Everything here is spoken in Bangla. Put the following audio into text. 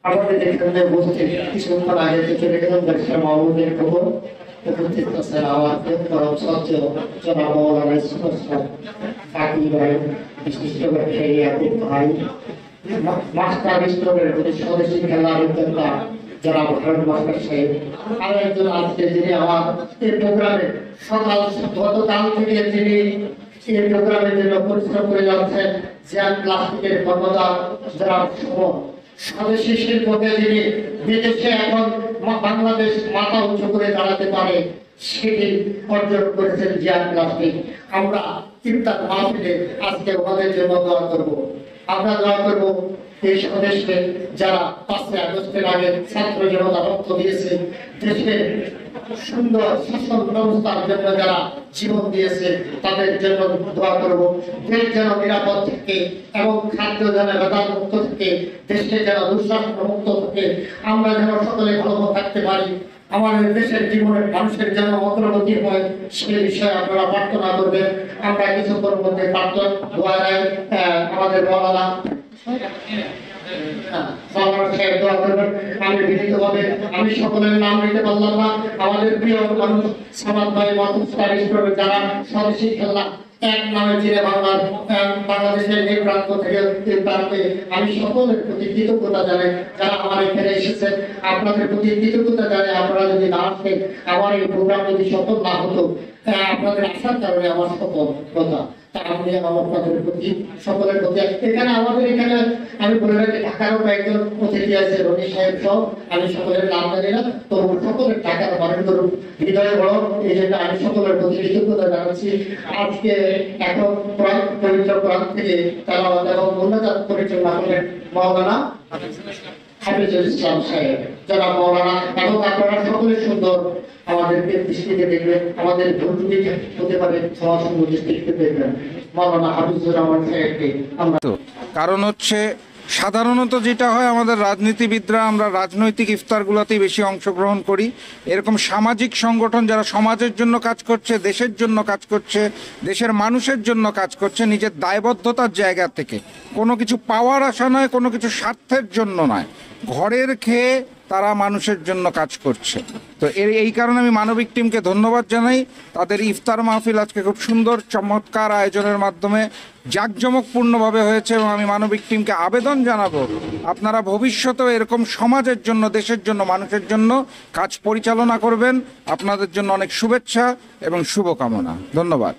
আমাদের এখানে উপস্থিত কিছুক্ষণ আগে যে চলে গেলাম ব্যারিস্টার মাহমুদের খবর উপস্থিত আছেন আমাদের পরম সহ্য জনাব মৌলানা ইসমাইল ফাঁকি ভাই, বিশিষ্ট ব্যবসায়ী আকুব ভাই, মাস্টার স্টোরের প্রতি স্বদেশী খেলার উদ্যোক্তা জনাব হারুন মাস্টার সাহেব, আরো একজন আজকে যিনি আমার এই প্রোগ্রামে সকাল গতকাল থেকে যিনি এই প্রোগ্রামের জন্য পরিশ্রম করে যাচ্ছেন জিয়ান প্লাস্টিকের কর্মদার জনাব সুমন, স্বদেশী শিল্পকে যিনি বিদেশে এখন বাংলাদেশ মাথা উঁচু করে দাঁড়াতে পারে সেটি অর্জন করেছেন জিয়ান প্লাস্টিক। আমরা ইফতার মাহফিলে আজকে ওনাদের জন্য দোয়া করব। আমরা দোয়া করব এই স্বদেশকে যারা 5ই আগস্টের আগে ছাত্র জনতা রক্ত দিয়েছে, দেশের সুন্দর শাসন ব্যবস্থার জন্য যারা জীবন দিয়েছে তাদের জন্য দোয়া করব। দেশ যেন নিরাপদ থাকে এবং খাদ্য যেন ভেজাল মুক্ত থাকে, দেশে যেন দুঃশাসন মুক্ত থাকে, আমরা যেন সকলে ভালো থাকতে পারি, আমাদের দেশের জীবনের মানুষের যেন অগ্রগতি হয় সে বিষয়ে আপনারা প্রার্থনা করবেন। আমরা কিছুক্ষণ মধ্যে প্রার্থনা দোয়ায় আমাদের মৌলানা আমি বিনীতভাবে আমি সকলের নাম নিতে পারলাম না, আমাদের প্রিয় মানুষ সামাদ ভাই যারা স্বদেশী খেলা এক নামে চিনে বাংলাদেশের এই প্রান্ত থেকে এই প্রান্তে আমি সকলের প্রতি কৃতজ্ঞতা জানাই। যারা আমার এখানে এসেছেন আপনাদের প্রতি কৃতজ্ঞতা জানাই। আপনারা যদি না আসতেন, আমার এই প্রোগ্রাম যদি সফল না হতো, আপনাদের আসার কারণে আমার সফলতা আমি আপনাদের প্রতি সকলের প্রতি এখানে আমাদের এখানে আমি বলে রাখি ঢাকারও কয়েকজন অতিথি আছে রনি সাহেব সহ, আমি সকলের নাম জানি না, তো সকলের ঢাকার মানুষদের হৃদয়ে বড়, এই জন্য আমি সকলের প্রতি কৃতজ্ঞতা জানাচ্ছি। আজকে এখন পবিত্র কোরআন থেকে তেলাওয়াত এবং মোনাজাত পরিচালনা করেন মওলানা হাফিজুল ইসলাম সাহেব, যারা মওলানা, এবং আপনারা সকলে সুন্দর আমাদেরকে দৃষ্টিতে দেখবেন, আমাদের ভুল ত্রুটি হতে পারে সমাজসুন্দর দৃষ্টিতে দেখবেন মওলানা হাফিজুর রহমান সাহেবকে আমরা। কারণ হচ্ছে সাধারণত যেটা হয় আমাদের রাজনীতিবিদরা আমরা রাজনৈতিক ইফতারগুলোতেই বেশি অংশগ্রহণ করি। এরকম সামাজিক সংগঠন যারা সমাজের জন্য কাজ করছে, দেশের জন্য কাজ করছে, দেশের মানুষের জন্য কাজ করছে, নিজের দায়বদ্ধতার জায়গা থেকে, কোনো কিছু পাওয়ার আশা নয়, কোনো কিছু স্বার্থের জন্য নয়, ঘরের খেয়ে তারা মানুষের জন্য কাজ করছে। তো এই কারণে আমি মানবিক টিমকে ধন্যবাদ জানাই। তাদের ইফতার মাহফিল আজকে খুব সুন্দর চমৎকার আয়োজনের মাধ্যমে জাঁকজমকপূর্ণভাবে হয়েছে, এবং আমি মানবিক টিমকে আবেদন জানাবো আপনারা ভবিষ্যতেও এরকম সমাজের জন্য, দেশের জন্য, মানুষের জন্য কাজ পরিচালনা করবেন। আপনাদের জন্য অনেক শুভেচ্ছা এবং শুভকামনা। ধন্যবাদ।